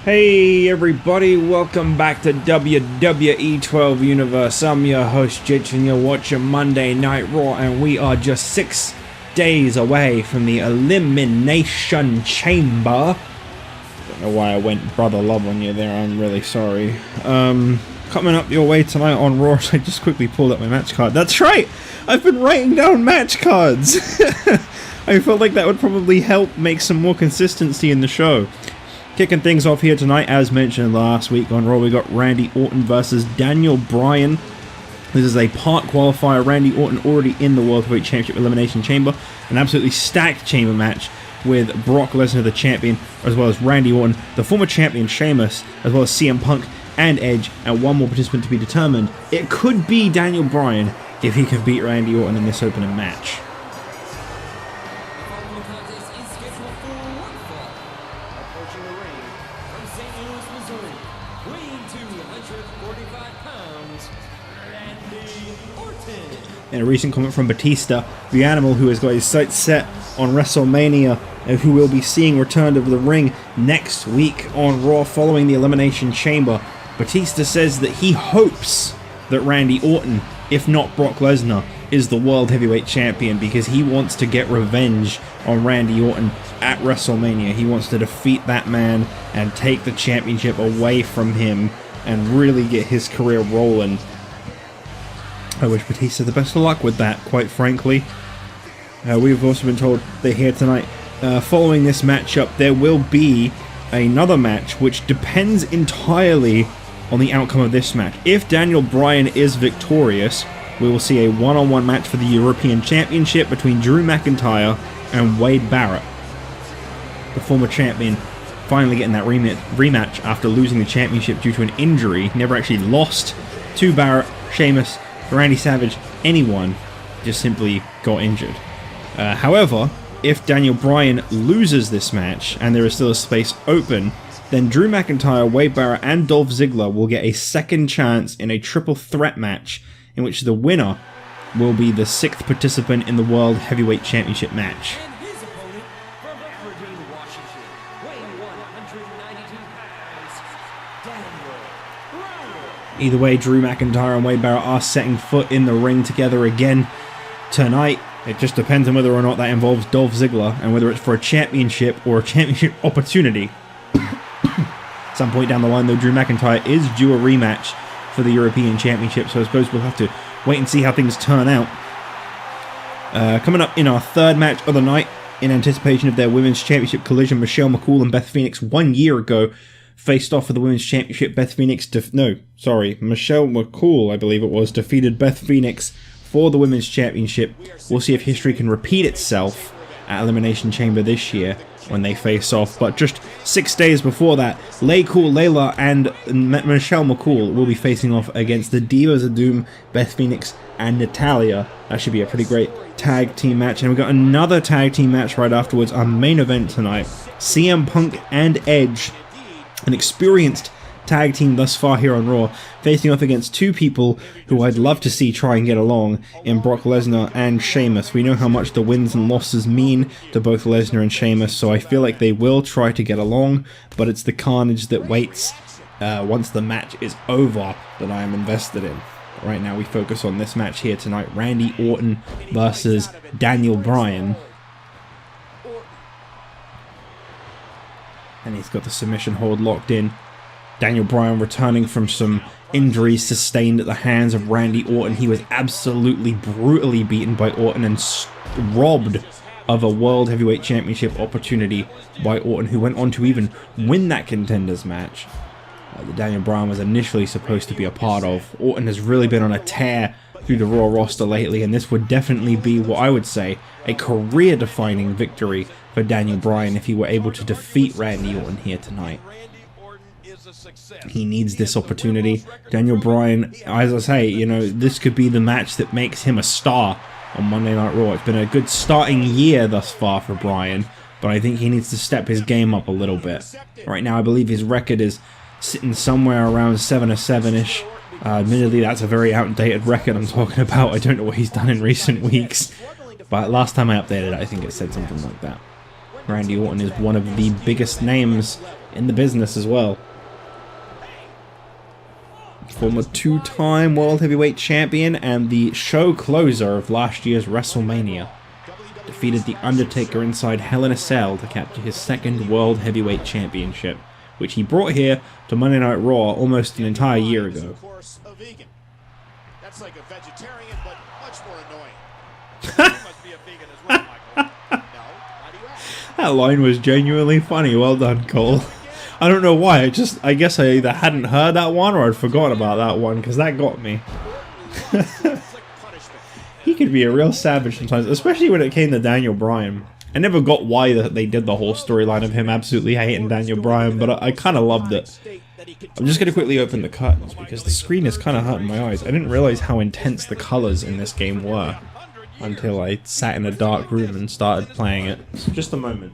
Hey everybody, welcome back to WWE 12 Universe. I'm your host Jitch and you're watching Monday Night Raw, and we are just 6 days away from the Elimination Chamber. Don't know why I went brother love on you there, I'm really sorry. Coming up your way tonight on Raw, I just quickly pulled up my match card. That's right! I've been writing down match cards! I felt like that would probably help make some more consistency in the show. Kicking things off here tonight, as mentioned last week on Raw, we got Randy Orton versus Daniel Bryan. This is a part qualifier. Randy Orton already in the World Heavyweight Championship Elimination Chamber. An absolutely stacked chamber match with Brock Lesnar, the champion, as well as Randy Orton, the former champion Sheamus, as well as CM Punk and Edge, and one more participant to be determined. It could be Daniel Bryan if he can beat Randy Orton in this opening match. In a recent comment from Batista, the Animal, who has got his sights set on WrestleMania and who will be seeing return to the ring next week on Raw following the Elimination Chamber, Batista says that he hopes that Randy Orton, if not Brock Lesnar, is the World Heavyweight Champion because he wants to get revenge on Randy Orton at WrestleMania. He wants to defeat that man and take the championship away from him and really get his career rolling. I wish Batista the best of luck with that, quite frankly. We've also been told they're here tonight. Following this matchup, there will be another match which depends entirely on the outcome of this match. If Daniel Bryan is victorious, we will see a one-on-one match for the European Championship between Drew McIntyre and Wade Barrett. The former champion finally getting that rematch after losing the championship due to an injury. Never actually lost to Barrett, Sheamus, Randy Savage, anyone, just simply got injured. However, if Daniel Bryan loses this match and there is still a space open, then Drew McIntyre, Wade Barrett, and Dolph Ziggler will get a second chance in a triple threat match in which the winner will be the 6th participant in the World Heavyweight Championship match. Either way, Drew McIntyre and Wade Barrett are setting foot in the ring together again tonight. It just depends on whether or not that involves Dolph Ziggler and whether it's for a championship or a championship opportunity. At some point down the line, though, Drew McIntyre is due a rematch for the European Championship, so I suppose we'll have to wait and see how things turn out. Coming up in our third match of the night, in anticipation of their Women's Championship collision, Michelle McCool and Beth Phoenix 1 year ago faced off for the Women's Championship. Michelle McCool, I believe it was, defeated Beth Phoenix for the Women's Championship. We'll see if history can repeat itself at Elimination Chamber this year when they face off. But just 6 days before that, Laycool, Layla, and Michelle McCool will be facing off against the Divas of Doom, Beth Phoenix, and Natalya. That should be a pretty great tag team match. And we've got another tag team match right afterwards, our main event tonight. CM Punk and Edge, an experienced tag team thus far here on Raw, facing off against two people who I'd love to see try and get along in Brock Lesnar and Sheamus. We know how much the wins and losses mean to both Lesnar and Sheamus, so I feel like they will try to get along, but it's the carnage that waits once the match is over that I am invested in. Right now we focus on this match here tonight, Randy Orton versus Daniel Bryan. And he's got the submission hold locked in. Daniel Bryan returning from some injuries sustained at the hands of Randy Orton. He was absolutely brutally beaten by Orton and robbed of a World Heavyweight Championship opportunity by Orton, who went on to even win that contenders match that Daniel Bryan was initially supposed to be a part of. Orton has really been on a tear through the Raw roster lately, and this would definitely be what I would say a career-defining victory for Daniel Bryan if he were able to defeat Randy Orton here tonight. He needs this opportunity. Daniel Bryan, as I say, you know, this could be the match that makes him a star on Monday Night Raw. It's been a good starting year thus far for Bryan, but I think he needs to step his game up a little bit. Right now, I believe his record is sitting somewhere around 7-7-ish. Admittedly, that's a very outdated record I'm talking about. I don't know what he's done in recent weeks, but last time I updated it, I think it said something like that. Randy Orton is one of the biggest names in the business as well. Former 2-time World Heavyweight Champion and the show closer of last year's WrestleMania. Defeated The Undertaker inside Hell in a Cell to capture his second World Heavyweight Championship, which he brought here to Monday Night Raw almost an entire year ago. That's like a vegetarian, but much more annoying. You must be a vegan as well, Michael. No? How do you act? That line was genuinely funny. Well done, Cole. I don't know why. I guess I either hadn't heard that one or I'd forgotten about that one, because that got me. He could be a real savage sometimes, especially when it came to Daniel Bryan. I never got why they did the whole storyline of him absolutely hating Daniel Bryan, but I kind of loved it. I'm just going to quickly open the curtains because the screen is kind of hurting my eyes. I didn't realize how intense the colors in this game were until I sat in a dark room and started playing it. So just a moment.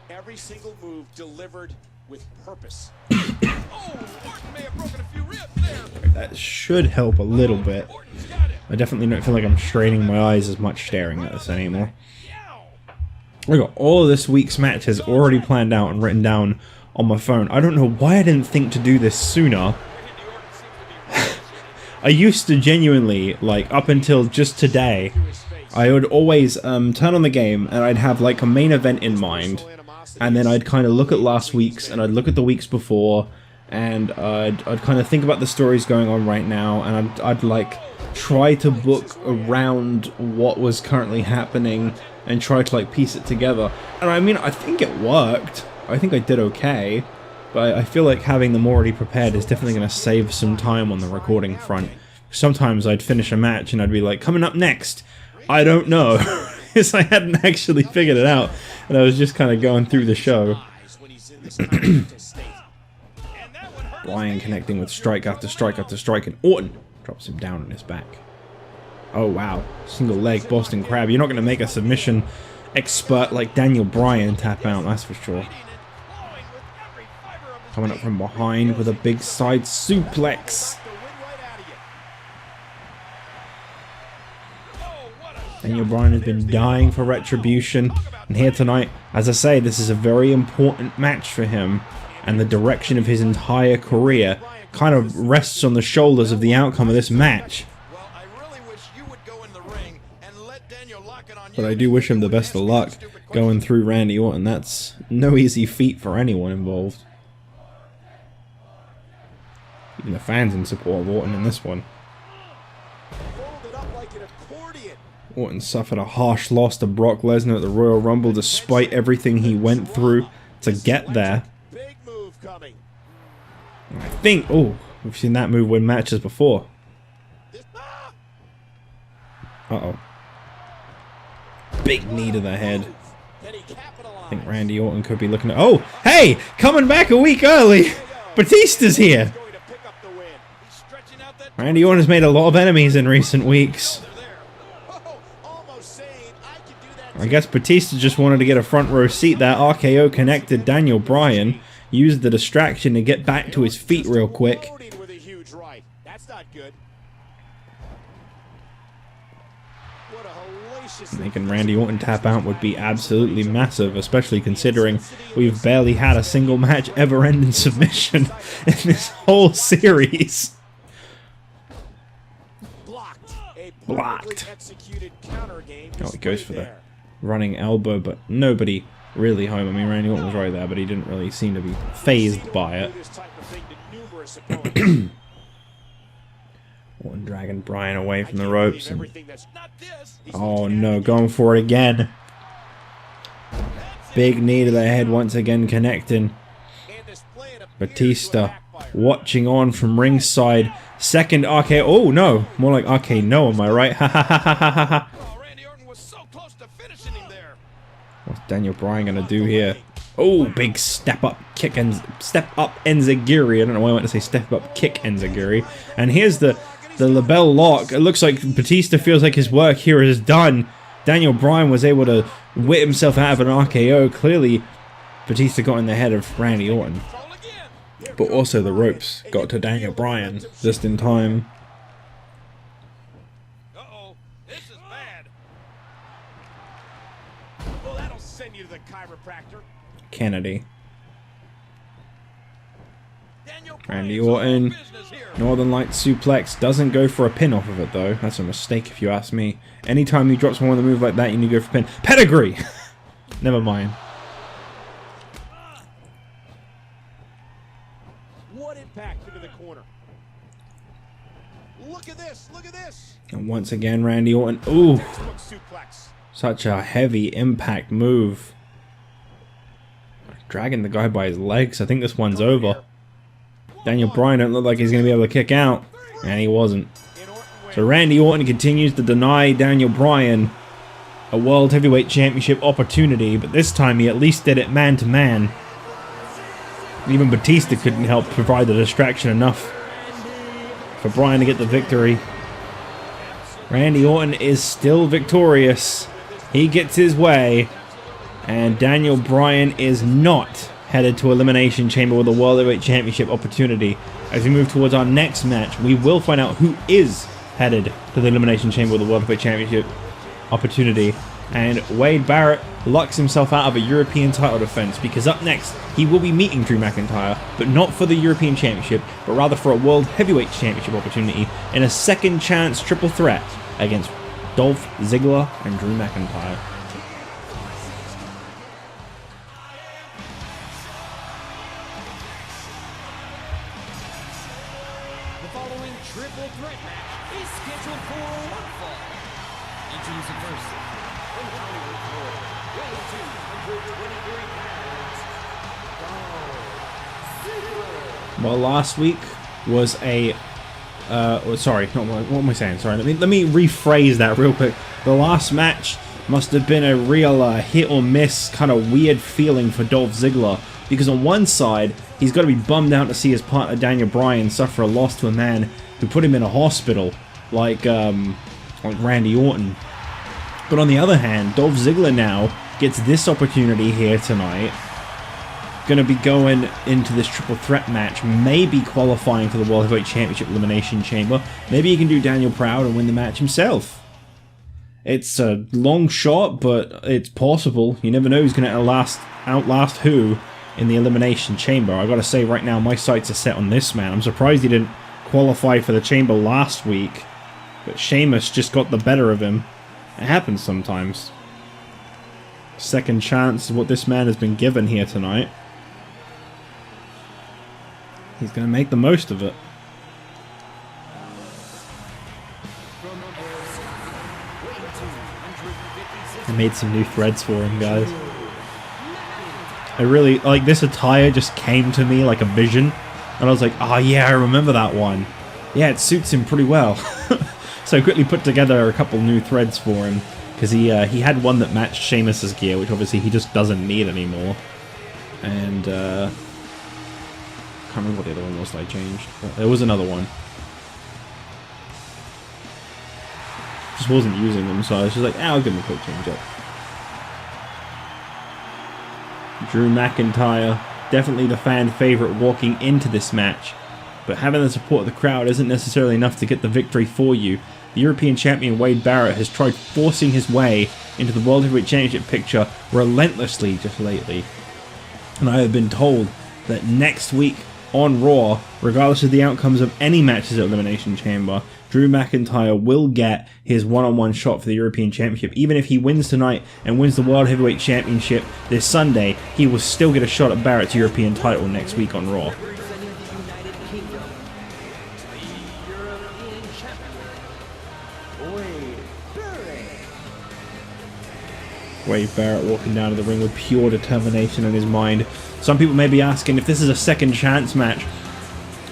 Every single move delivered with purpose. That should help a little bit. I definitely don't feel like I'm straining my eyes as much staring at this anymore. I got all of this week's matches already planned out and written down on my phone. I don't know why I didn't think to do this sooner. I used to genuinely, like, up until just today, I would always turn on the game and I'd have like a main event in mind. And then I'd kind of look at last week's, and I'd look at the weeks before, and I'd kind of think about the stories going on right now, and I'd like try to book around what was currently happening, and try to like piece it together. And I mean, I think it worked. I think I did okay, but I feel like having them already prepared is definitely going to save some time on the recording front. Sometimes I'd finish a match and I'd be like, coming up next, I don't know. Because I hadn't actually figured it out, and I was just kind of going through the show. Bryan connecting with strike after strike after strike, and Orton drops him down on his back. Oh wow, single leg Boston Crab. You're not going to make a submission expert like Daniel Bryan tap out, that's for sure. Coming up from behind with a big side suplex. Daniel Bryan has been dying for retribution, and here tonight, as I say, this is a very important match for him, and the direction of his entire career kind of rests on the shoulders of the outcome of this match. But I do wish him the best of luck going through Randy Orton. That's no easy feat for anyone involved. Even the fans in support of Orton in this one. Orton suffered a harsh loss to Brock Lesnar at the Royal Rumble despite everything he went through to get there. I think, oh, we've seen that move win matches before. Uh-oh. Big knee to the head. I think Randy Orton could be looking at... Oh, hey! Coming back a week early! Batista's here! Randy Orton has made a lot of enemies in recent weeks. I guess Batista just wanted to get a front row seat there. RKO connected Daniel Bryan. Used the distraction to get back to his feet real quick. Making Randy Orton tap out would be absolutely massive, especially considering we've barely had a single match ever end in submission in this whole series. Blocked. Oh, he goes for the running elbow, but nobody really home. I mean, Randy Orton was right there, but he didn't really seem to be phased by it. Orton dragging Bryan away from the ropes. And... oh no, going for it again. Big knee to the head once again connecting. Batista watching on from ringside. Second RKO. Oh no, more like RKO, am I right? Ha ha ha ha ha ha. What's Daniel Bryan gonna do here? Oh, big step up kick and step up enziguri. I don't know why I went to say step up kick enziguri. And here's the label lock. It looks like Batista feels like his work here is done. Daniel Bryan was able to wit himself out of an RKO. Clearly Batista got in the head of Randy Orton. But also the ropes got to Daniel Bryan just in time. Uh-oh, this is bad. Well, that'll send you to the chiropractor. Kennedy. Randy Orton. Northern Light suplex. Doesn't go for a pin off of it though. That's a mistake if you ask me. Anytime you drop someone with a move like that, you need to go for a pin. Pedigree! Never mind. What impact into the corner. Look at this, look at this. And once again, Randy Orton. Ooh. Suplex. Such a heavy impact move. Dragging the guy by his legs. I think this one's over. Daniel Bryan don't look like he's going to be able to kick out. And he wasn't. So Randy Orton continues to deny Daniel Bryan a World Heavyweight Championship opportunity. But this time he at least did it man to man. Even Batista couldn't help provide the distraction enough for Bryan to get the victory. Randy Orton is still victorious. He gets his way. And Daniel Bryan is not headed to Elimination Chamber with a World Heavyweight Championship opportunity. As we move towards our next match, we will find out who is headed to the Elimination Chamber with a World Heavyweight Championship opportunity. And Wade Barrett locks himself out of a European title defense because up next, he will be meeting Drew McIntyre, but not for the European Championship, but rather for a World Heavyweight Championship opportunity in a second chance triple threat against Dolph, Ziggler, and Drew McIntyre. The following triple threat match is scheduled for one fall. Introducing first, from Hollywood, Florida, weighing 223 pounds, Dolph Ziggler. Well, last week was a sorry, not what am I saying? Sorry, let me rephrase that real quick. The last match must have been a real hit or miss kind of weird feeling for Dolph Ziggler, because on one side he's got to be bummed out to see his partner Daniel Bryan suffer a loss to a man who put him in a hospital like Randy Orton. But on the other hand, Dolph Ziggler now gets this opportunity here tonight. Going to be going into this triple threat match, maybe qualifying for the World Heavyweight Championship Elimination Chamber. Maybe he can do Daniel proud and win the match himself. It's a long shot, but it's possible. You never know who's going to outlast who in the Elimination Chamber. I got to say right now, my sights are set on this man. I'm surprised he didn't qualify for the Chamber last week, but Sheamus just got the better of him. It happens sometimes. Second chance is what this man has been given here tonight. He's going to make the most of it. I made some new threads for him, guys. I really, like, this attire just came to me like a vision. And I was like, oh yeah, I remember that one. Yeah, it suits him pretty well. So I quickly put together a couple new threads for him. Because he had one that matched Sheamus's gear, which obviously he just doesn't need anymore. And, I can't remember what the other one was that I changed, but there was another one. Just wasn't using them, so I was just like, I'll give him a quick change up. Drew McIntyre, definitely the fan favourite walking into this match, but having the support of the crowd isn't necessarily enough to get the victory for you. The European champion Wade Barrett has tried forcing his way into the World Heavyweight Championship picture relentlessly just lately. And I have been told that next week on Raw, regardless of the outcomes of any matches at Elimination Chamber, Drew McIntyre will get his one-on-one shot for the European Championship. Even if he wins tonight and wins the World Heavyweight Championship this Sunday, he will still get a shot at Barrett's European title next week on Raw. Wade Barrett walking down to the ring with pure determination in his mind. Some people may be asking, if this is a second chance match,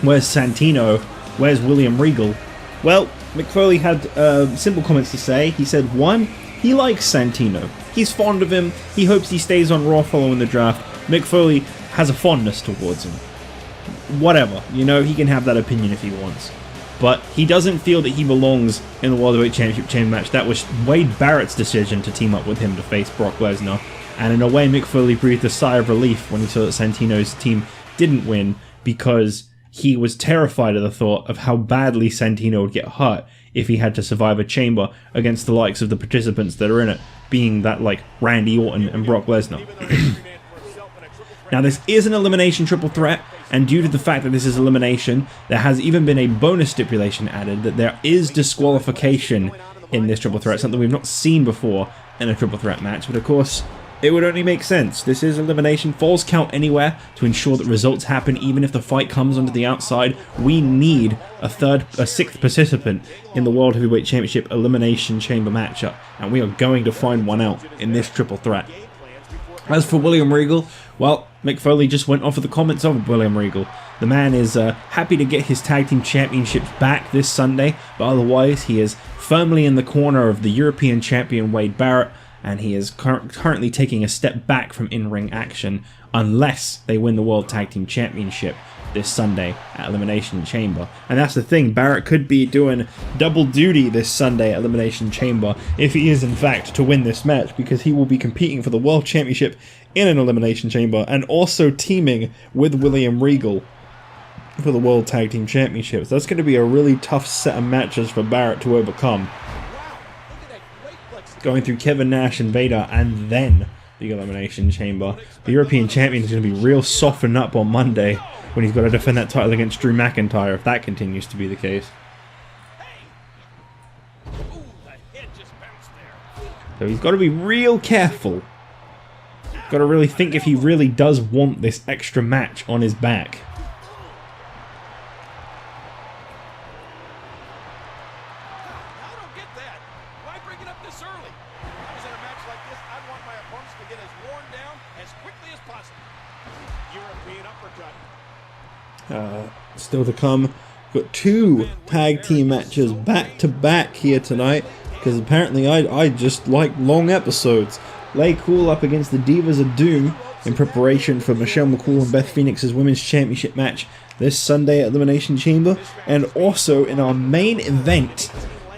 where's Santino? Where's William Regal? Well, Mick Foley had simple comments to say. He said, one, he likes Santino. He's fond of him. He hopes he stays on Raw following the draft. Mick Foley has a fondness towards him. Whatever, you know, he can have that opinion if he wants. But he doesn't feel that he belongs in the World Heavyweight Championship Chamber match. That was Wade Barrett's decision to team up with him to face Brock Lesnar. And in a way, Mick Foley breathed a sigh of relief when he saw that Santino's team didn't win, because he was terrified of the thought of how badly Santino would get hurt if he had to survive a chamber against the likes of the participants that are in it, being that like Randy Orton and Brock Lesnar. Now this is an elimination triple threat, and due to the fact that this is elimination, there has even been a bonus stipulation added that there is disqualification in this triple threat, something we've not seen before in a triple threat match, but of course it would only make sense. This is elimination. Falls count anywhere to ensure that results happen even if the fight comes onto the outside. We need a sixth participant in the World Heavyweight Championship Elimination Chamber matchup, and we are going to find one out in this triple threat. As for William Regal, well, Mick Foley just went off of the comments of William Regal. The man is happy to get his tag team championships back this Sunday, but otherwise he is firmly in the corner of the European champion Wade Barrett, and he is currently taking a step back from in-ring action unless they win the World Tag Team Championship this Sunday at Elimination Chamber. And that's the thing, Barrett could be doing double duty this Sunday at Elimination Chamber if he is in fact to win this match, because he will be competing for the World Championship in an Elimination Chamber and also teaming with William Regal for the World Tag Team Championships. That's going to be a really tough set of matches for Barrett to overcome, going through Kevin Nash and Vader and then the Elimination Chamber. The European Champion is going to be real softened up on Monday when he's got to defend that title against Drew McIntyre, if that continues to be the case. So he's got to be real careful. Got to really think if he really does want this extra match on his back. Still to come, got two tag team matches back to back here tonight, because apparently I just like long episodes. Laycool up against the Divas of Doom in preparation for Michelle McCool and Beth Phoenix's Women's Championship match this Sunday at Elimination Chamber. And also in our main event,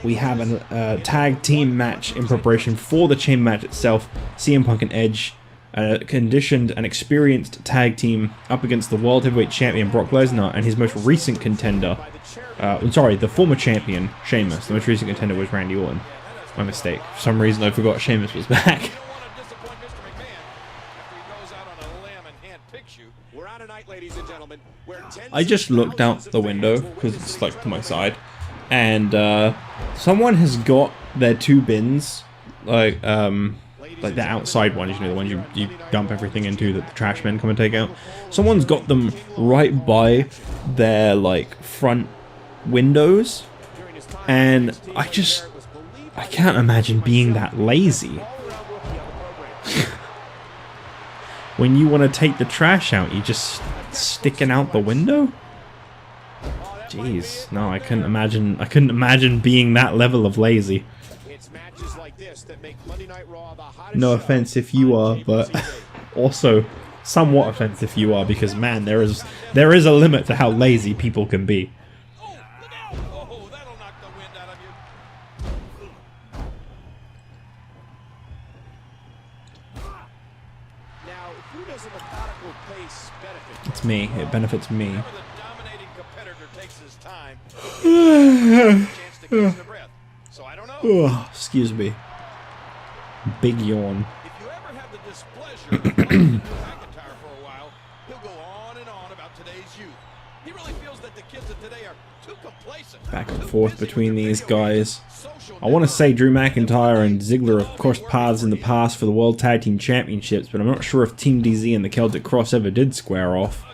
we have a tag team match in preparation for the Chamber match itself. CM Punk and Edge, a conditioned and experienced tag team up against the World Heavyweight Champion Brock Lesnar and his most recent contender, the former champion Sheamus. The most recent contender was Randy Orton. My mistake. For some reason I forgot Sheamus was back. I just looked out the window because it's like to my side, and someone has got their two bins, like the outside ones, you know, the ones you dump everything into that the trash men come and take out. Someone's got them right by their like front windows, and I can't imagine being that lazy. When you want to take the trash out, you just sticking out the window? Jeez, no, I couldn't imagine being that level of lazy. No offense if you are, but also somewhat offense if you are, because man, there is a limit to how lazy people can be. It's me. It benefits me. Oh, excuse me. Big yawn. If you ever have the displeasure of McIntyre for a while, he'll go on and on about today's youth. He really feels that the kids of today are too complacent. Back and forth between these guys. I want to say Drew McIntyre and Ziggler have crossed paths in the past for the World Tag Team Championships, but I'm not sure if Team DZ and the Celtic Cross ever did square off.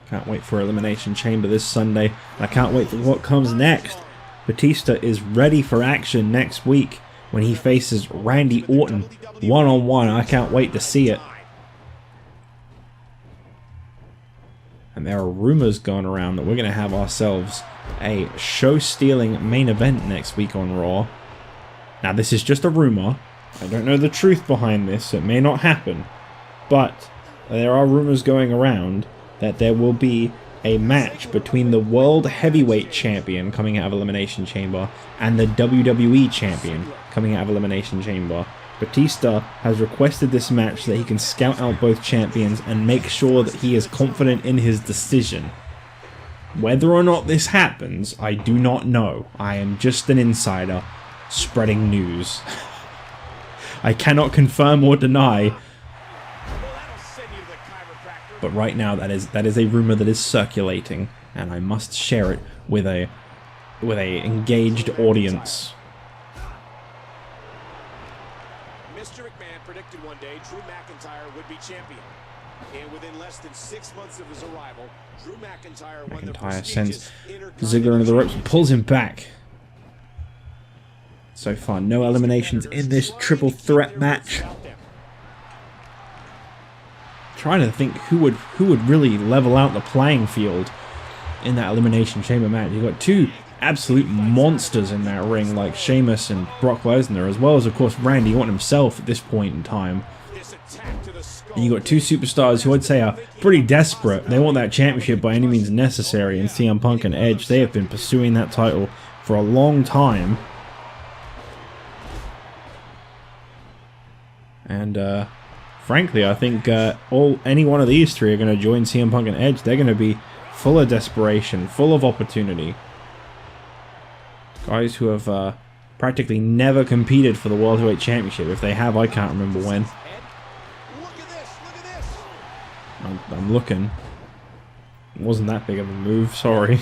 Can't wait for Elimination Chamber this Sunday. I can't wait for what comes next. Batista is ready for action next week when he faces Randy Orton one-on-one. I can't wait to see it. And there are rumors going around that we're going to have ourselves a show-stealing main event next week on Raw. Now, this is just a rumor. I don't know the truth behind this, so it may not happen. But there are rumors going around that there will be a match between the World Heavyweight Champion coming out of Elimination Chamber and the WWE Champion coming out of Elimination Chamber Batista has requested this match so that he can scout out both champions and make sure that he is confident in his decision. Whether or not this happens, I do not know. I am just an insider spreading news. I cannot confirm or deny, but right now that is a rumor that is circulating, and I must share it with a engaged audience. Mr. McMahon predicted one day Drew McIntyre would be champion. And within less than 6 months of his arrival, Drew McIntyre won the sends prestigious Ziggler into the ropes and pulls him back. So far, no eliminations in this triple threat match. Trying to think who would really level out the playing field in that Elimination Chamber match. You've got two absolute monsters in that ring, like Sheamus and Brock Lesnar, as well as, of course, Randy Orton himself at this point in time. And you got two superstars who I'd say are pretty desperate. They want that championship by any means necessary, and CM Punk and Edge, they have been pursuing that title for a long time. And frankly, I think any one of these three are going to join CM Punk and Edge. They're going to be full of desperation, full of opportunity. Guys who have practically never competed for the World Heavyweight Championship. If they have, I can't remember when. I'm looking. It wasn't that big of a move, sorry.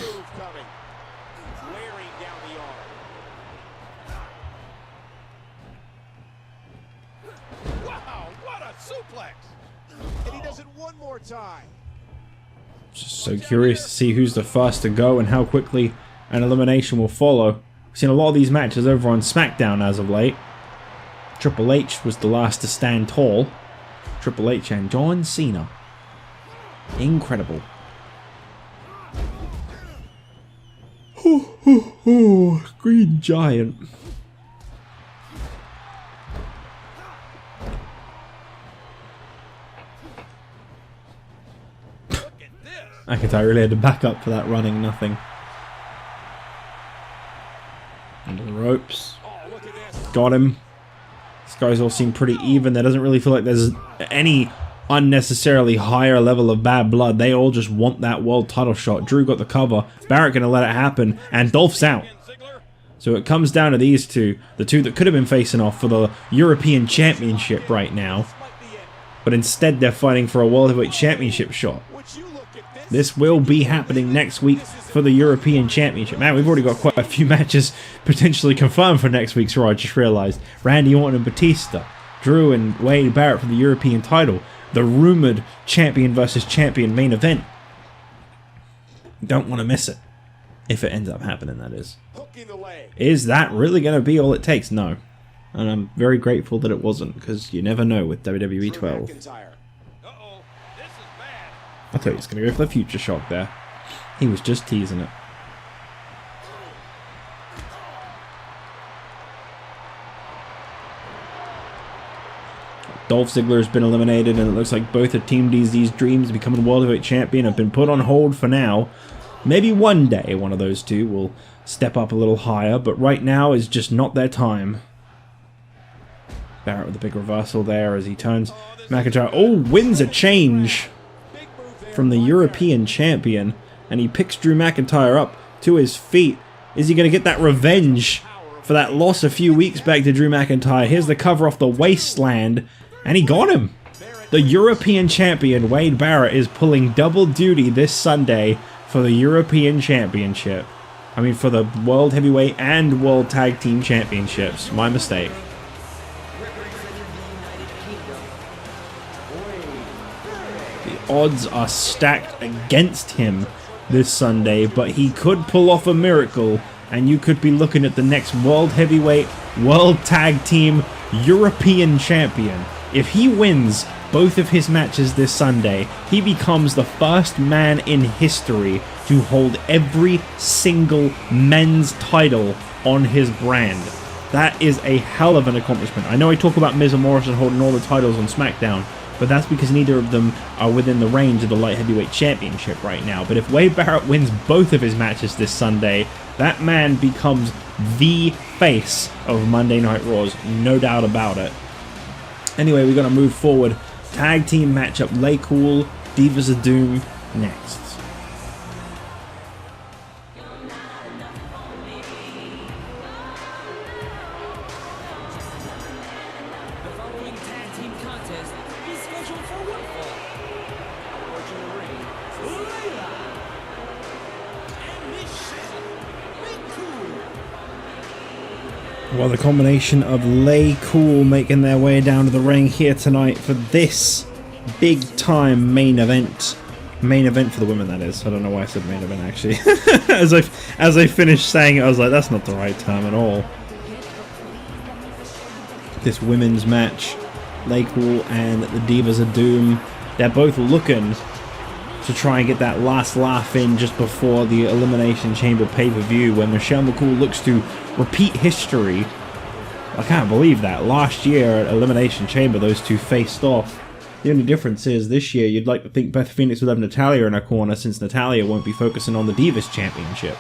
Wow, what a suplex! And he does it one more time. Just so curious to see who's the first to go and how quickly an elimination will follow. We've seen a lot of these matches over on SmackDown as of late. Triple H was the last to stand tall. Triple H and John Cena. Incredible. Green Giant. McIntyre really had to back up for that running nothing. Under the ropes. Got him. These guys all seem pretty even. There doesn't really feel like there's any unnecessarily higher level of bad blood. They all just want that world title shot. Drew got the cover. Barrett gonna let it happen. And Dolph's out. So it comes down to these two. The two that could have been facing off for the European Championship right now. But instead they're fighting for a World Heavyweight Championship shot. This will be happening next week for the European Championship. Man, we've already got quite a few matches potentially confirmed for next week's Raw, I just realised. Randy Orton and Batista. Drew and Wade Barrett for the European title. The rumoured champion versus champion main event. Don't want to miss it. If it ends up happening, that is. Is that really going to be all it takes? No. And I'm very grateful that it wasn't, because you never know with WWE 12. I thought he was going to go for the future shock there. He was just teasing it. Dolph Ziggler has been eliminated, and it looks like both of Team DZ's dreams of becoming World Heavyweight Champion have been put on hold for now. Maybe one day one of those two will step up a little higher, but right now is just not their time. Barrett with a big reversal there as he turns McIntyre. Oh, wins a change from the European Champion, and he picks Drew McIntyre up to his feet. Is he going to get that revenge for that loss a few weeks back to Drew McIntyre? Here's the cover off the Wasteland, and he got him. The European Champion, Wade Barrett, is pulling double duty this Sunday for the European Championship. I mean, for the World Heavyweight and World Tag Team Championships. My mistake. The odds are stacked against him this Sunday, but he could pull off a miracle, and you could be looking at the next World Heavyweight, World Tag Team, European Champion. If he wins both of his matches this Sunday, he becomes the first man in history to hold every single men's title on his brand. That is a hell of an accomplishment. I know I talk about Miz and Morrison holding all the titles on SmackDown, but that's because neither of them are within the range of the Light Heavyweight Championship right now. But if Wade Barrett wins both of his matches this Sunday, that man becomes the face of Monday Night Raws, no doubt about it. Anyway, we're going to move forward. Tag team matchup, Laycool, Divas of Doom next. The following tag team contest is scheduled for one fall. Approaching the ring, Layla and Michelle Laycool. Well, the combination of Laycool making their way down to the ring here tonight for this big time main event. Main event for the women, that is. I don't know why I said main event, actually. as I finished saying it, I was like, that's not the right term at all. This women's match, Laycool and the Divas of Doom, they're both looking to try and get that last laugh in just before the Elimination Chamber pay-per-view, where Michelle McCool looks to repeat history. I can't believe that. Last year at Elimination Chamber, those two faced off. The only difference is this year you'd like to think Beth Phoenix would have Natalya in her corner, since Natalya won't be focusing on the Divas Championship.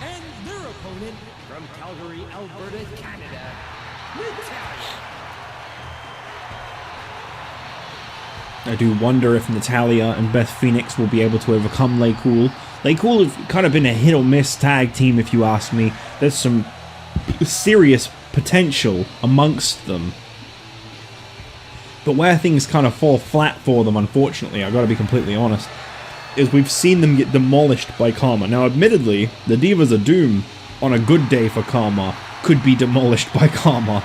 And their opponent from Calgary, Alberta, Canada, Natalya. I do wonder if Natalya and Beth Phoenix will be able to overcome Laycool. Laycool have kind of been a hit or miss tag team, if you ask me. There's some serious potential amongst them. But where things kind of fall flat for them, unfortunately, I've got to be completely honest, is we've seen them get demolished by Karma. Now, admittedly, the Divas of Doom, on a good day for Karma, could be demolished by Karma.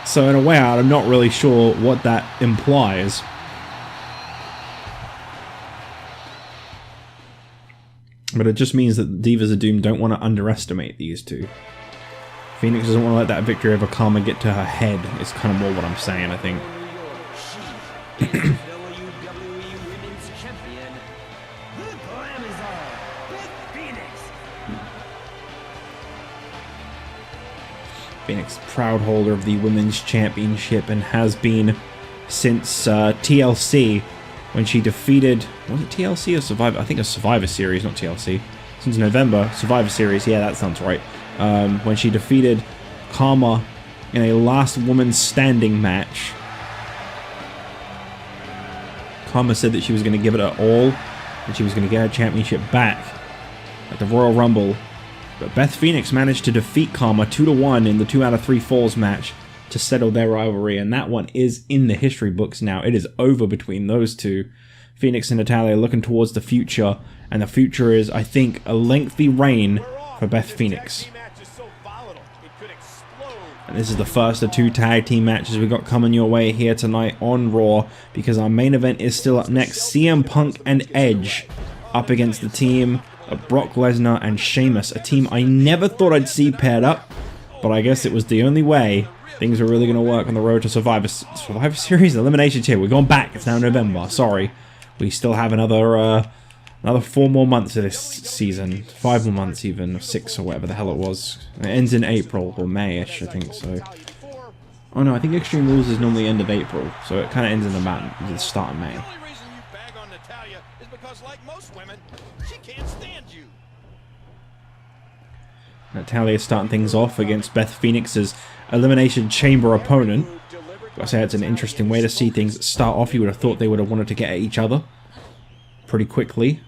So in a way, I'm not really sure what that implies. But it just means that the Divas of Doom don't want to underestimate these two. Phoenix doesn't want to let that victory over Karma get to her head. It's kind of more what I'm saying, I think. She is WWE Women's Champion, the Glamazon, Beth Phoenix. Phoenix, proud holder of the Women's Championship, and has been since TLC, when she defeated... Was it TLC or Survivor? I think it was Survivor Series, not TLC. Since November, Survivor Series, yeah, that sounds right. When she defeated Karma in a last woman standing match. Karma said that she was going to give it her all, and she was going to get her championship back at the Royal Rumble. But Beth Phoenix managed to defeat Karma 2-1 in the 2 out of 3 falls match to settle their rivalry, and that one is in the history books now. It is over between those two. Phoenix and Natalya looking towards the future, and the future is, I think, a lengthy reign for Beth Phoenix. And this is the first of 2 tag team matches we got coming your way here tonight on Raw, because our main event is still up next. CM Punk and Edge up against the team of Brock Lesnar and Sheamus, a team I never thought I'd see paired up, but I guess it was the only way things were really going to work on the road to Survivor Series, Elimination Chamber. We're going back. It's now November. Sorry. We still have another 4 more months of this season. 5 more months even, or 6 or whatever the hell it was. It ends in April, or May-ish, I think so. Oh no, I think Extreme Rules is normally end of April, so it kind of ends in the start of May. The only reason you bag on Natalya is because, like most women, she can't stand you. Natalya starting things off against Beth Phoenix's Elimination Chamber opponent. I say it's an interesting way to see things start off. You would have thought they would have wanted to get at each other pretty quickly.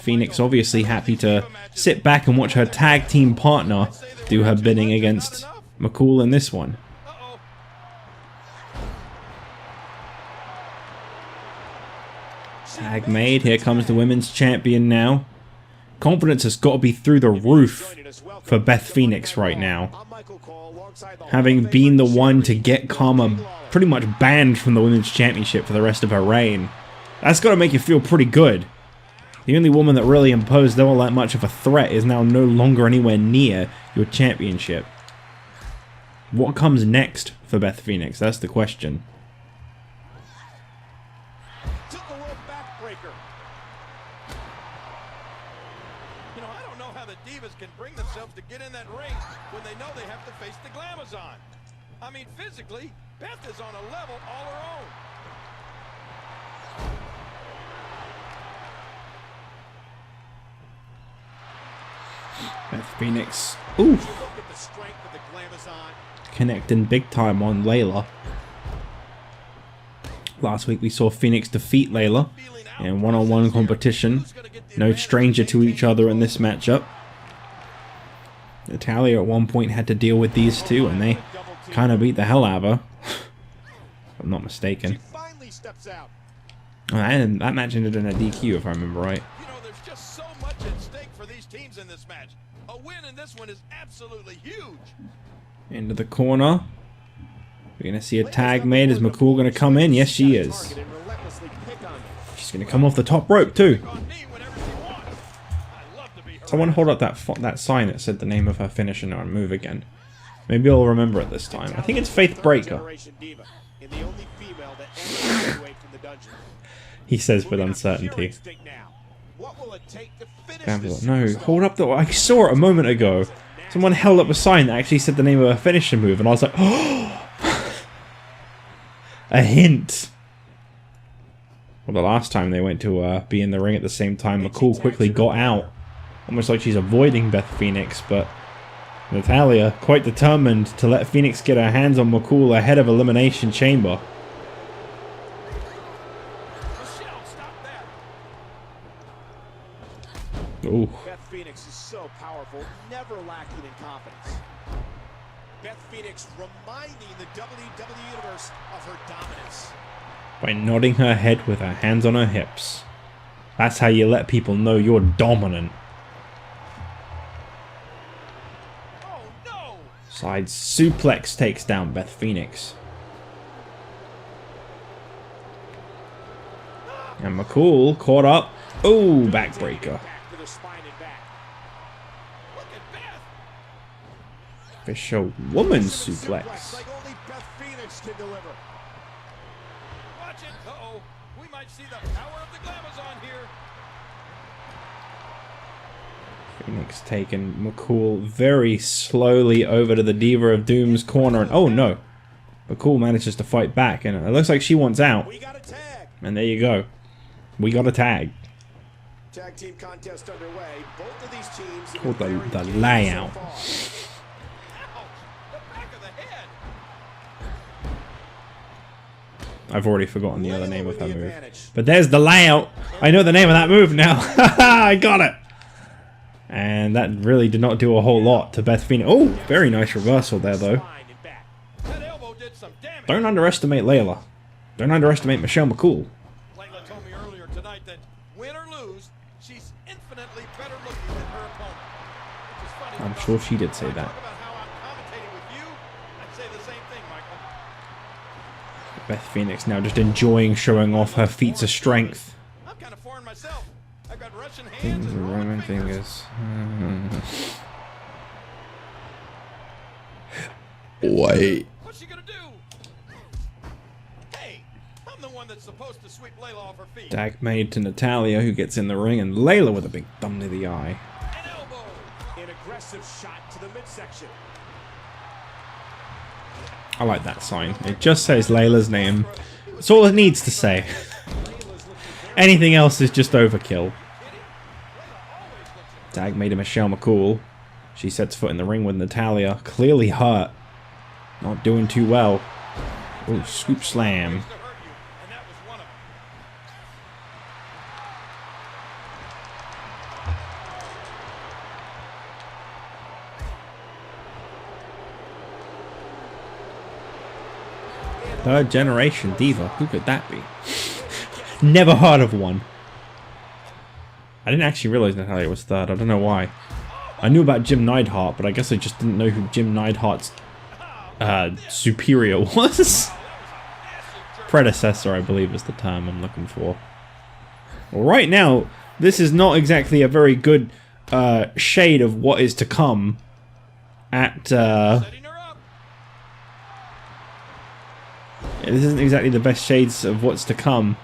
Phoenix obviously happy to sit back and watch her tag team partner do her bidding against McCool in this one. Tag made. Here comes the women's champion now. Confidence has got to be through the roof for Beth Phoenix right now. Having been the one to get Karma pretty much banned from the Women's Championship for the rest of her reign. That's got to make you feel pretty good. The only woman that really imposed all that much of a threat is now no longer anywhere near your championship. What comes next for Beth Phoenix? That's the question. You know, I don't know how the Divas can bring themselves to get in that ring when they know they have to face the Glamazon. I mean, physically, Beth is on a level all her own. Beth Phoenix. Ooh. strength of the Glamazon. Connecting big time on Layla. Last week we saw Phoenix defeat Layla in one-on-one competition. No stranger to each other in this matchup. Natalya at one point had to deal with these two, and they kind of beat the hell out of her. If I'm not mistaken. She finally steps out. And that match ended in a DQ, if I remember right. You know, there's just so much at stake for these teams in this match. A win in this one is absolutely huge. Into the corner. We're going to see a tag made. Is McCool going to come in? Yes, she is. She's going to come off the top rope, too. Someone hold up that sign that said the name of her finisher now and move again. Maybe I'll remember it this time. I think it's Faith Breaker. He says with uncertainty. No, hold up the... I saw it a moment ago. Someone held up a sign that actually said the name of her finisher move, and I was like, oh! A hint. Well, the last time they went to be in the ring at the same time, McCool quickly got out. Almost like she's avoiding Beth Phoenix, but Natalya quite determined to let Phoenix get her hands on McCool ahead of Elimination Chamber. Ooh. Beth Phoenix is so powerful, never lacking in confidence. Beth Phoenix reminding the WWE Universe of her dominance. By nodding her head with her hands on her hips. That's how you let people know you're dominant. Oh no! Side suplex takes down Beth Phoenix. And McCool caught up. Oh, backbreaker. Fisher-woman suplex. Like only Beth Phoenix can deliver. Watch it. Uh-oh. We might see the power of the Glamazon here. Phoenix taking McCool very slowly over to the Diva of Doom's corner. And oh no. McCool manages to fight back. And it looks like she wants out. We got a tag. And there you go. We got a tag. Tag team contest underway. Both of these teams Called the layout. I've already forgotten the other name of her move. But there's the layout. I know the name of that move now. I got it. And that really did not do a whole lot to Beth Phoenix. Oh, very nice reversal there, though. Don't underestimate Layla. Don't underestimate Michelle McCool. Layla told me earlier tonight that win or lose, she's infinitely better looking than her opponent. Which is funny. I'm sure she did say that. Talk about how I'm commentating with you. I'd say the same thing, Michael. Beth Phoenix now just enjoying showing off her feats of strength. I'm kind of foreign myself. I've got Russian hands and Roman fingers. Wait. What's she gonna do? Hey, I'm the one that's supposed to sweep Layla off her feet. Tag made to Natalya, who gets in the ring, and Layla with a big thumb to the eye. An elbow. An aggressive shot to the midsection. I like that sign. It just says Layla's name. That's all it needs to say. Anything else is just overkill. Tag made to Michelle McCool. She sets foot in the ring with Natalya. Clearly hurt. Not doing too well. Oh, scoop slam. Third generation diva. Who could that be? Never heard of one. I didn't actually realize Natalya was third. I don't know why. I knew about Jim Neidhart, but I guess I just didn't know who Jim Neidhart's superior was. Predecessor, I believe, is the term I'm looking for. Well, right now, this is not exactly a very good shade of what is to come at... this isn't exactly the best shades of what's to come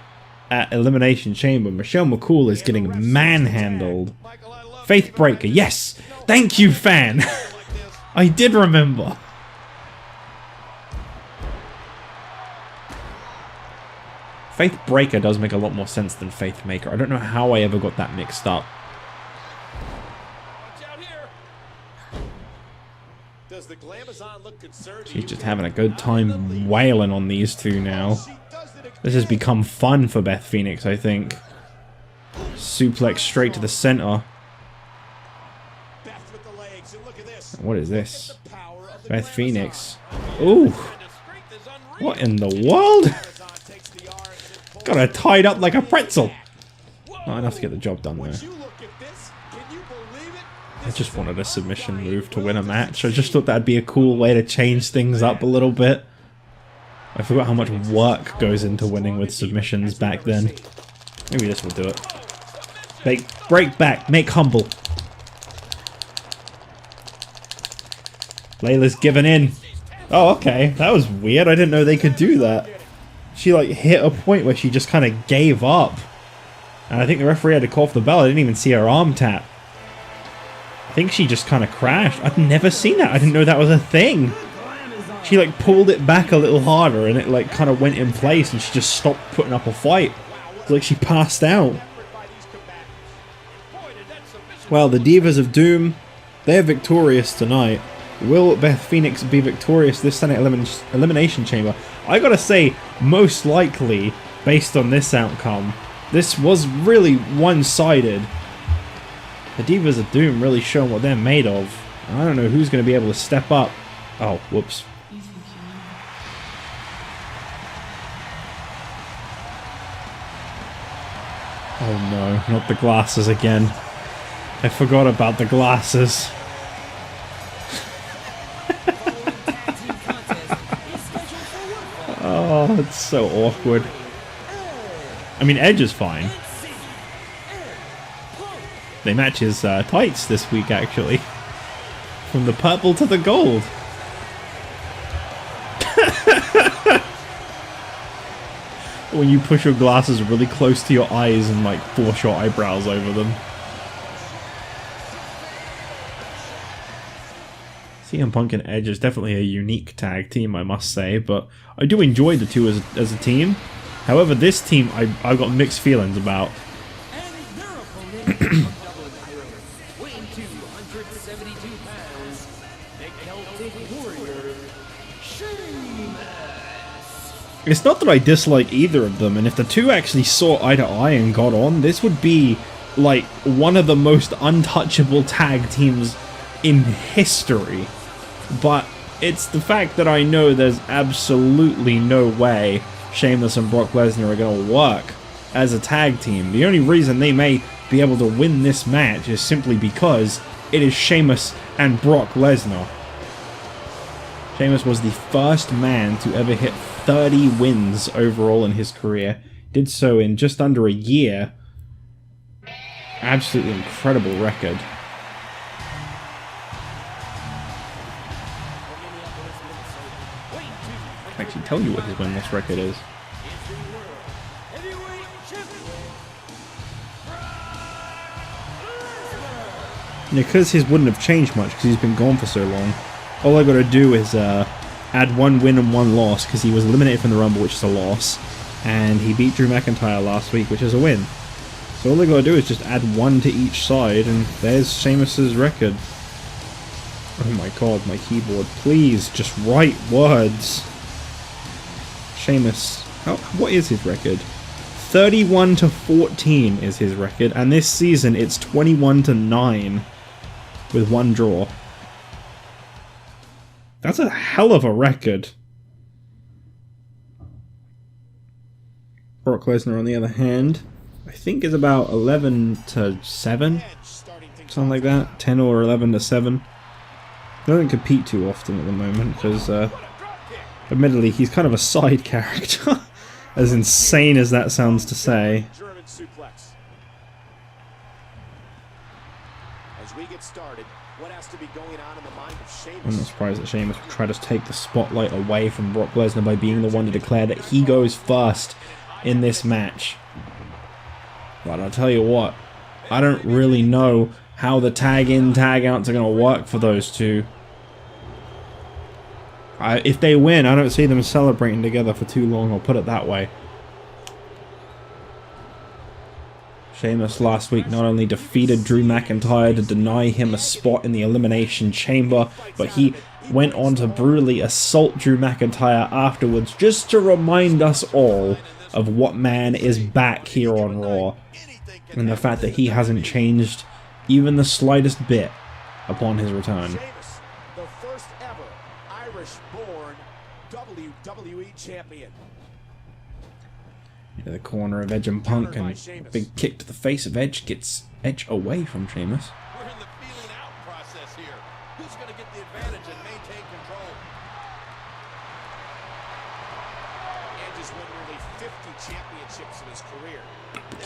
at Elimination Chamber. Michelle McCool is getting manhandled. Faith Breaker, yes! Thank you, fan! I did remember. Faith Breaker does make a lot more sense than Faith Maker. I don't know how I ever got that mixed up. Does the Glamazon look concerned? She's just having a good time wailing on these two now. This has become fun for Beth Phoenix, I think. Suplex straight to the center. What is this? Beth Phoenix. Ooh. What in the world? Got her tied up like a pretzel. Not enough to get the job done there. I just wanted a submission move to win a match. I just thought that'd be a cool way to change things up a little bit. I forgot how much work goes into winning with submissions back then. Maybe this will do it. Break back, make humble. Layla's given in. Oh, okay. That was weird. I didn't know they could do that. She like hit a point where she just kind of gave up. And I think the referee had to call for the bell. I didn't even see her arm tap. I think she just kind of crashed. I've never seen that. I didn't know that was a thing. She like pulled it back a little harder and it like kind of went in place and she just stopped putting up a fight. It's like she passed out. Well, the Divas of Doom, they're victorious tonight. Will Beth Phoenix be victorious this Sunday Elimination Chamber? I gotta say, most likely, based on this outcome, this was really one-sided. The Divas of Doom really showing what they're made of. I don't know who's going to be able to step up. Oh, whoops. Oh no, not the glasses again. I forgot about the glasses. Oh, it's so awkward. I mean, Edge is fine. They match his tights this week, actually. From the purple to the gold. When you push your glasses really close to your eyes and like force your eyebrows over them. CM Punk and Edge is definitely a unique tag team, I must say, but I do enjoy the two as a team. However, this team I've got mixed feelings about. It's not that I dislike either of them, and if the two actually saw eye to eye and got on, this would be like one of the most untouchable tag teams in history. But it's the fact that I know there's absolutely no way Sheamus and Brock Lesnar are going to work as a tag team. The only reason they may be able to win this match is simply because it is Sheamus and Brock Lesnar. Sheamus was the first man to ever hit 30 wins overall in his career. Did so in just under a year. Absolutely incredible record. I can actually tell you what his win-loss record is. Yeah, because his wouldn't have changed much because he's been gone for so long. All I gotta do is add one win and one loss because he was eliminated from the Rumble, which is a loss, and he beat Drew McIntyre last week, which is a win. So all I gotta do is just add one to each side, and there's Sheamus's record. Oh my god, my keyboard! Please just write words. Sheamus, what is his record? 31-14 is his record, and this season it's 21-9 with one draw. That's a hell of a record. Brock Lesnar, on the other hand, I think is about 11-7, something like that. 10 or 11-7. Doesn't compete too often at the moment because, admittedly, he's kind of a side character. As insane as that sounds to say. As we get started, what has to be going on in the mind of Sheamus? I'm not surprised that Sheamus would try to take the spotlight away from Brock Lesnar by being the one to declare that he goes first in this match. But I'll tell you what, I don't really know how the tag in, tag outs are going to work for those two. If they win, I don't see them celebrating together for too long, I'll put it that way. Sheamus last week not only defeated Drew McIntyre to deny him a spot in the Elimination Chamber, but he went on to brutally assault Drew McIntyre afterwards, just to remind us all of what man is back here on Raw, and the fact that he hasn't changed even the slightest bit upon his return. Sheamus, the first ever Irish-born WWE champion. Into the corner of Edge and Punk, and a big kick to the face of Edge gets Edge away from Sheamus. We're in the feeling out process here. Who's going to get the advantage and maintain control? Edge has won nearly 50 championships in his career.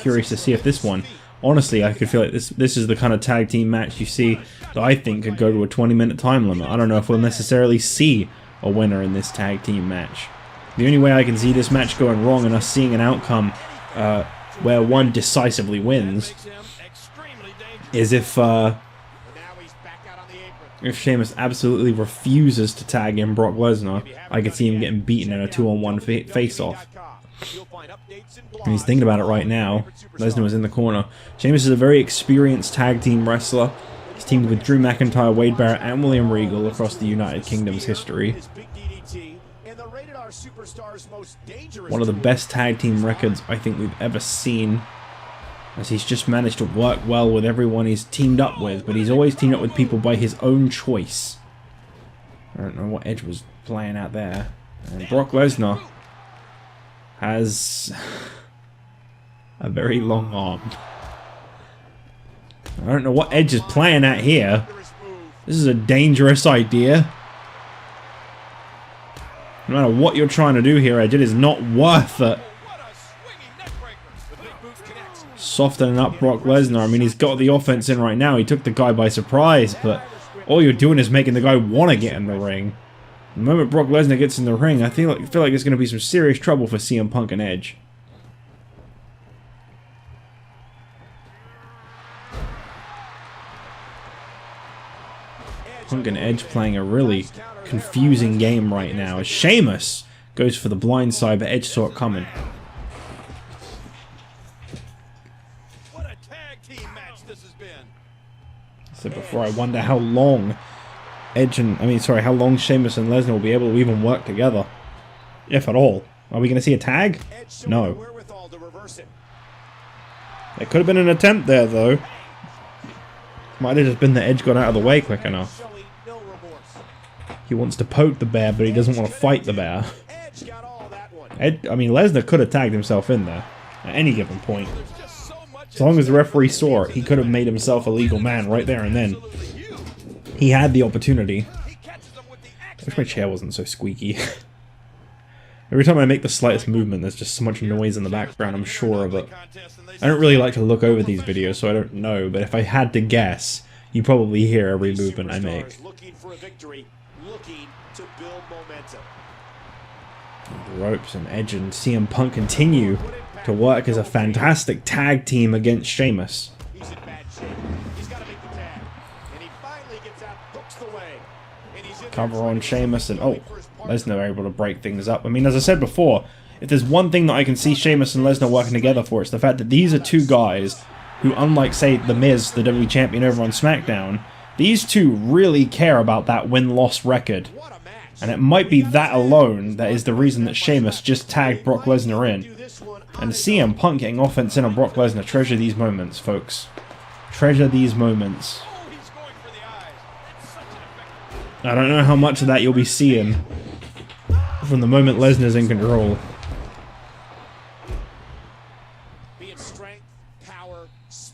Curious to see if this one, honestly, I could feel like this is the kind of tag team match you see that I think could go to a 20-minute time limit. I don't know if we'll necessarily see a winner in this tag team match. The only way I can see this match going wrong and us seeing an outcome where one decisively wins is if Sheamus absolutely refuses to tag in Brock Lesnar. I could see him getting beaten in a 2-on-1 face-off. And he's thinking about it right now. Lesnar was in the corner. Sheamus is a very experienced tag team wrestler. He's teamed with Drew McIntyre, Wade Barrett, and William Regal across the United Kingdom's history. One of the best tag team records I think we've ever seen, as he's just managed to work well with everyone he's teamed up with, but he's always teamed up with people by his own choice. I don't know what Edge was playing out there. And Brock Lesnar has a very long arm. I don't know what Edge is playing at here. This is a dangerous idea. No matter what you're trying to do here, Edge, it is not worth it. Softening up Brock Lesnar. I mean, he's got the offense in right now. He took the guy by surprise, but all you're doing is making the guy want to get in the ring. The moment Brock Lesnar gets in the ring, I feel like there's going to be some serious trouble for CM Punk and Edge. Punk and Edge playing a really confusing game right now as Sheamus goes for the blind side, but Edge saw it coming. What a tag team match this has been. So before I wonder how long how long Sheamus and Lesnar will be able to even work together, if at all. Are we going to see a tag? No. There could have been an attempt there, though. Might have just been that Edge got out of the way quick enough. He wants to poke the bear, but he doesn't want to fight the bear. Lesnar could have tagged himself in there at any given point. As long as the referee saw it, he could have made himself a legal man right there and then. He had the opportunity. I wish my chair wasn't so squeaky. Every time I make the slightest movement, there's just so much noise in the background, I'm sure of it. I don't really like to look over these videos, so I don't know, but if I had to guess, you probably hear every movement I make. The ropes and Edge and CM Punk continue to work as a fantastic tag team against Sheamus. Cover on Sheamus, and Lesnar able to break things up. I mean, as I said before, if there's one thing that I can see Sheamus and Lesnar working together for, it's the fact that these are two guys who, unlike, say, The Miz, the WWE Champion over on SmackDown, these two really care about that win-loss record. And it might be that alone that is the reason that Sheamus just tagged Brock Lesnar in. And CM Punk getting offense in on Brock Lesnar. Treasure these moments, folks. Treasure these moments. I don't know how much of that you'll be seeing from the moment Lesnar's in control.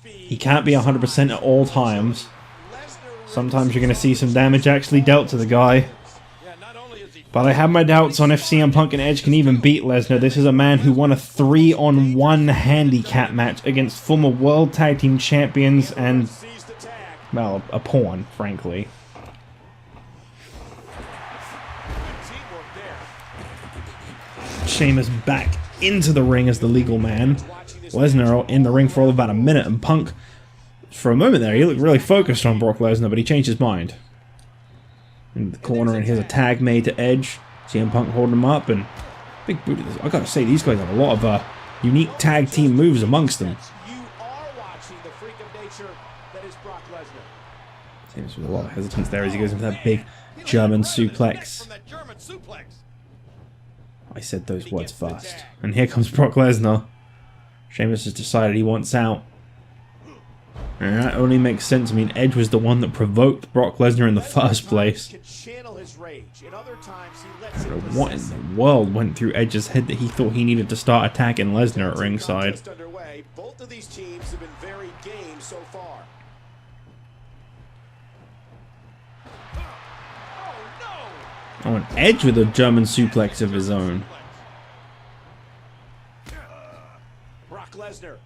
He can't be 100% at all times. Sometimes you're going to see some damage actually dealt to the guy. But I have my doubts on if CM Punk and Edge can even beat Lesnar. This is a man who won a 3-on-1 handicap match against former World Tag Team Champions and, well, a pawn, frankly. Sheamus back into the ring as the legal man. Lesnar in the ring for all about a minute, and Punk, for a moment there, he looked really focused on Brock Lesnar, but he changed his mind. In the corner, and here's a tag made to Edge. CM Punk holding him up, and big boot. I gotta say, these guys have a lot of unique tag team moves amongst them. Seems with a lot of hesitance there as he goes into that big German suplex. I said those words first. And here comes Brock Lesnar. Sheamus has decided he wants out. And that only makes sense. I mean, Edge was the one that provoked Brock Lesnar in the first place. What in the world went through Edge's head that he thought he needed to start attacking Lesnar at ringside? Both of these teams have been very game so far. Oh, and Edge with a German suplex of his own. Brock Lesnar.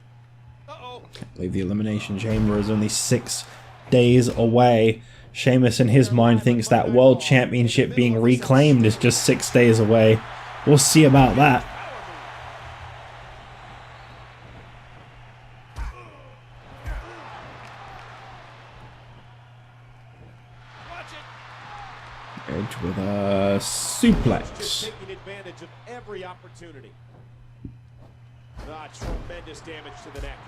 Can't believe the Elimination Chamber is only 6 days away. Sheamus in his mind thinks that World Championship being reclaimed is just 6 days away. We'll see about that. Edge with a suplex. Taking advantage of every opportunity. Tremendous damage to the neck.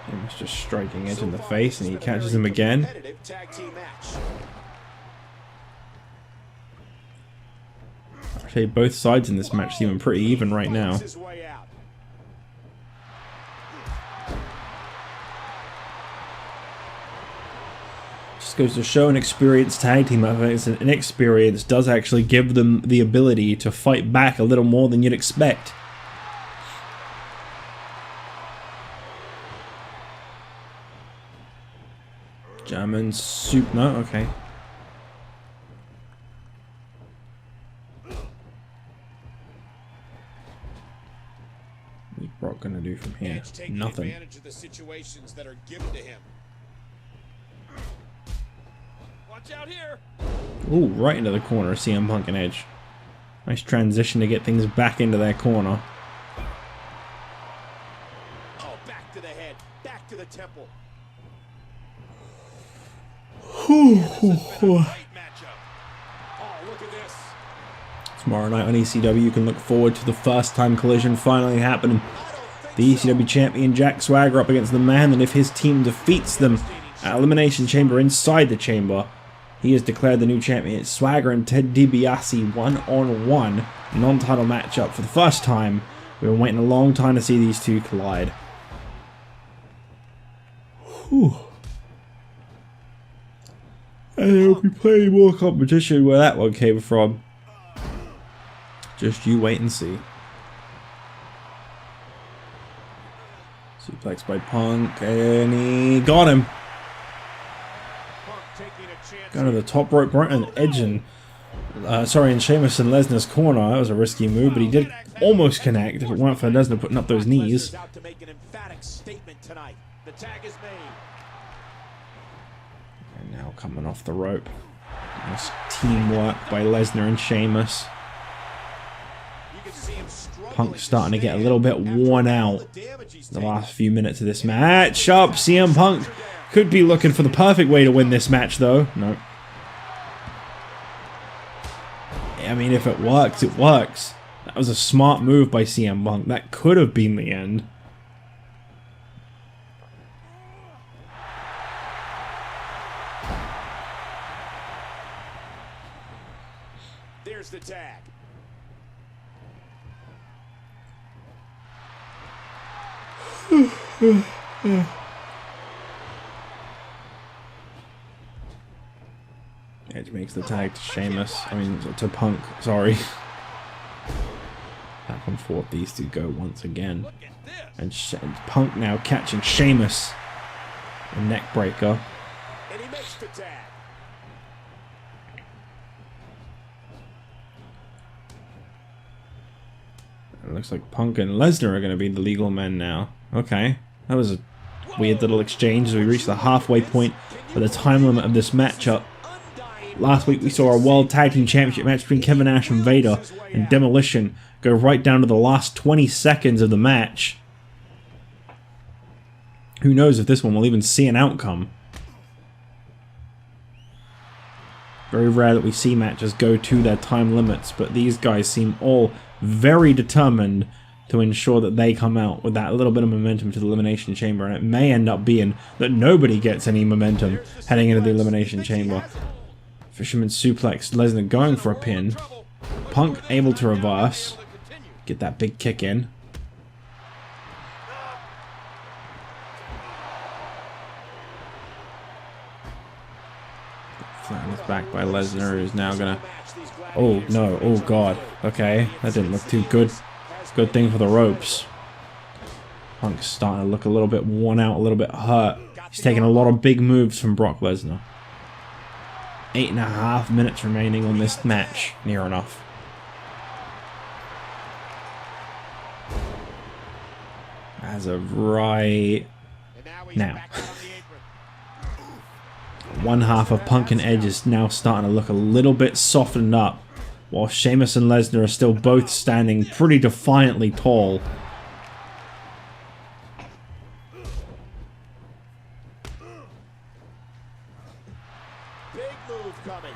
He's just striking Edge in the face, and he catches him again. Actually, both sides in this match seem pretty even right now. Just goes to show an experienced tag team, I think inexperience does actually give them the ability to fight back a little more than you'd expect. German soup, no, okay. What's Brock gonna do from here? Nothing. Advantage of the situations that are given to him. Watch out here. Ooh, right into the corner of CM Punk and Edge. Nice transition to get things back into their corner. Oh, back to the head, back to the temple. Matchup. Oh, look at this. Tomorrow night on ECW, you can look forward to the first time collision finally happening. The ECW champion Jack Swagger up against the man that if his team defeats them at Elimination Chamber inside the chamber, he is declared the new champion. It's Swagger and Ted DiBiase one-on-one non-title matchup for the first time. We've been waiting a long time to see these two collide. Whew. And there'll be plenty more competition where that one came from. Just you wait and see. Suplex by Punk, and he got him. Going to the top rope, right on Edge and in Sheamus and Lesnar's corner. That was a risky move, but he did almost connect if it weren't for Lesnar putting up those knees. Out to make an emphatic statement tonight. The tag is made. And now coming off the rope. Nice teamwork by Lesnar and Sheamus. Punk starting to get a little bit worn out the last few minutes of this match. Up, CM Punk could be looking for the perfect way to win this match, though. No. I mean, if it works, it works. That was a smart move by CM Punk. That could have been the end. There's the tag. Edge makes the tag to Sheamus. I mean, to Punk. Sorry. Back and forth, these two go once again. And Punk now catching Sheamus. A neck breaker. And he makes the tag. It looks like Punk and Lesnar are going to be the legal men now. Okay. That was a weird little exchange as we reached the halfway point of the time limit of this matchup. Last week we saw our World Tag Team Championship match between Kevin Nash and Vader and Demolition go right down to the last 20 seconds of the match. Who knows if this one will even see an outcome. Very rare that we see matches go to their time limits, but these guys seem all very determined to ensure that they come out with that little bit of momentum to the Elimination Chamber, and it may end up being that nobody gets any momentum heading into the Elimination Chamber. Fisherman suplex, Lesnar going for a pin. Punk able to reverse, get that big kick in. Flattened back by Lesnar, who's now gonna... Oh no, oh god. Okay, that didn't look too good. Good thing for the ropes. Punk's starting to look a little bit worn out, a little bit hurt. He's taking a lot of big moves from Brock Lesnar. 8.5 minutes remaining on this match. Near enough. As of right now. One half of Punk and Edge is now starting to look a little bit softened up, while Sheamus and Lesnar are still both standing pretty defiantly tall. Big move coming.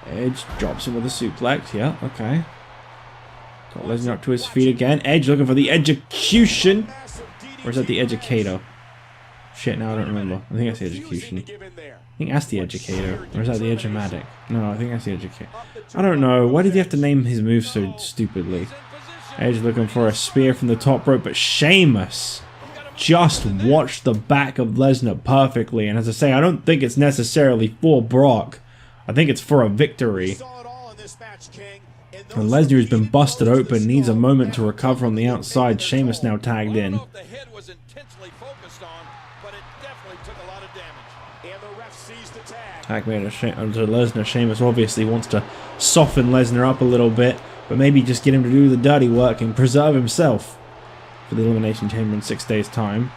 Edge drops him with a suplex. Yeah, okay. Got Lesnar up to his feet again. Edge looking for the execution. Or is that the educator? Shit, now I don't remember. I think that's the execution. I think that's the educator. Or is that the edumatic? No, I think that's the educator. I don't know. Why did he have to name his move so stupidly? Edge looking for a spear from the top rope, but Sheamus just watched the back of Lesnar perfectly. And as I say, I don't think it's necessarily for Brock. I think it's for a victory. And Lesnar has been busted open, needs a moment to recover on the outside. Sheamus now tagged in. Tag made to Lesnar. Sheamus obviously wants to soften Lesnar up a little bit, but maybe just get him to do the dirty work and preserve himself for the Elimination Chamber in 6 days' time.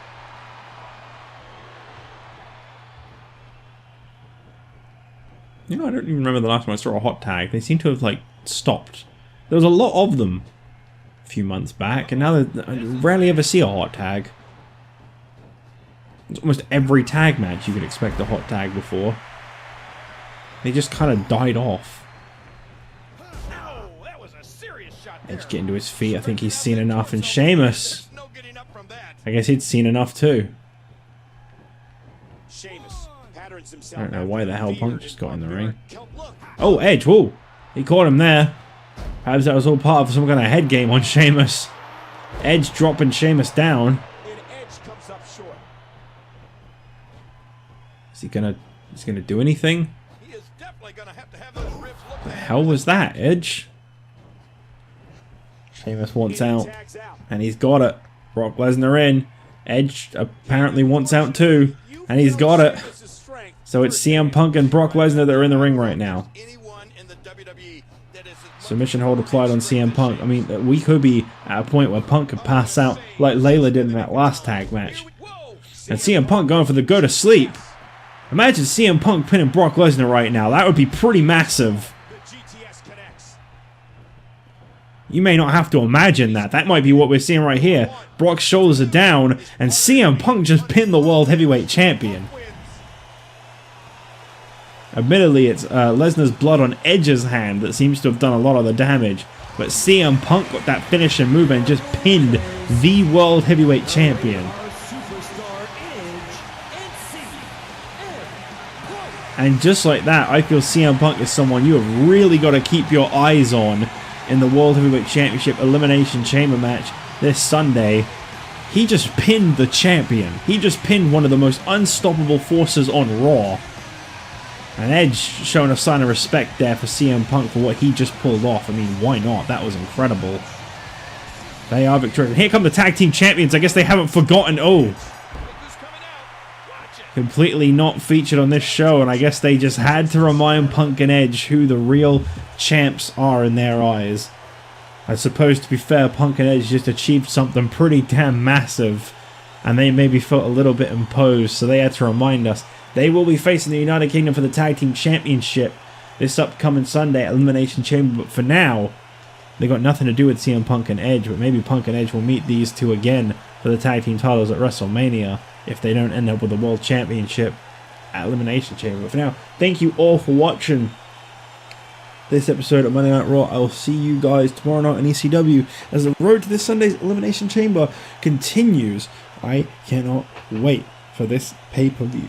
You know, I don't even remember the last time I saw a hot tag. They seem to have, like, stopped. There was a lot of them a few months back, and now I rarely ever see a hot tag. It's almost every tag match you could expect a hot tag before. They just kind of died off. Edge getting to his feet. I think he's seen enough. And Sheamus, I guess he'd seen enough too. I don't know why the hell Punk just got in the ring. Oh, Edge. Whoa. He caught him there. Perhaps that was all part of some kind of head game on Sheamus. Edge dropping Sheamus down. Is he gonna do anything? What the hell was that, Edge? Sheamus wants out, and he's got it. Brock Lesnar in. Edge apparently wants out too, and he's got it. So it's CM Punk and Brock Lesnar that are in the ring right now. Submission hold applied on CM Punk. I mean, we could be at a point where Punk could pass out like Layla did in that last tag match. And CM Punk going for the go to sleep. Imagine CM Punk pinning Brock Lesnar right now. That would be pretty massive. You may not have to imagine that. That might be what we're seeing right here. Brock's shoulders are down, and CM Punk just pinned the World Heavyweight Champion. Admittedly, it's Lesnar's blood on Edge's hand that seems to have done a lot of the damage. But CM Punk got that finishing move and just pinned the World Heavyweight Champion. And just like that, I feel CM Punk is someone you have really got to keep your eyes on in the World Heavyweight Championship Elimination Chamber match this Sunday. He just pinned the champion. He just pinned one of the most unstoppable forces on Raw. And Edge showing a sign of respect there for CM Punk for what he just pulled off. I mean, why not? That was incredible. They are victorious. Here come the tag team champions. I guess they haven't forgotten. Oh. Completely not featured on this show, and I guess they just had to remind Punk and Edge who the real champs are in their eyes. I suppose, to be fair, Punk and Edge just achieved something pretty damn massive, and they maybe felt a little bit imposed, so they had to remind us. They will be facing the United Kingdom for the Tag Team Championship this upcoming Sunday at Elimination Chamber, but for now, they got nothing to do with CM Punk and Edge, but maybe Punk and Edge will meet these two again for the Tag Team titles at WrestleMania, if they don't end up with the World Championship at Elimination Chamber. But for now, thank you all for watching. this episode of Monday Night Raw. I will see you guys tomorrow night on ECW as the road to this Sunday's Elimination Chamber continues. I cannot wait for this pay-per-view.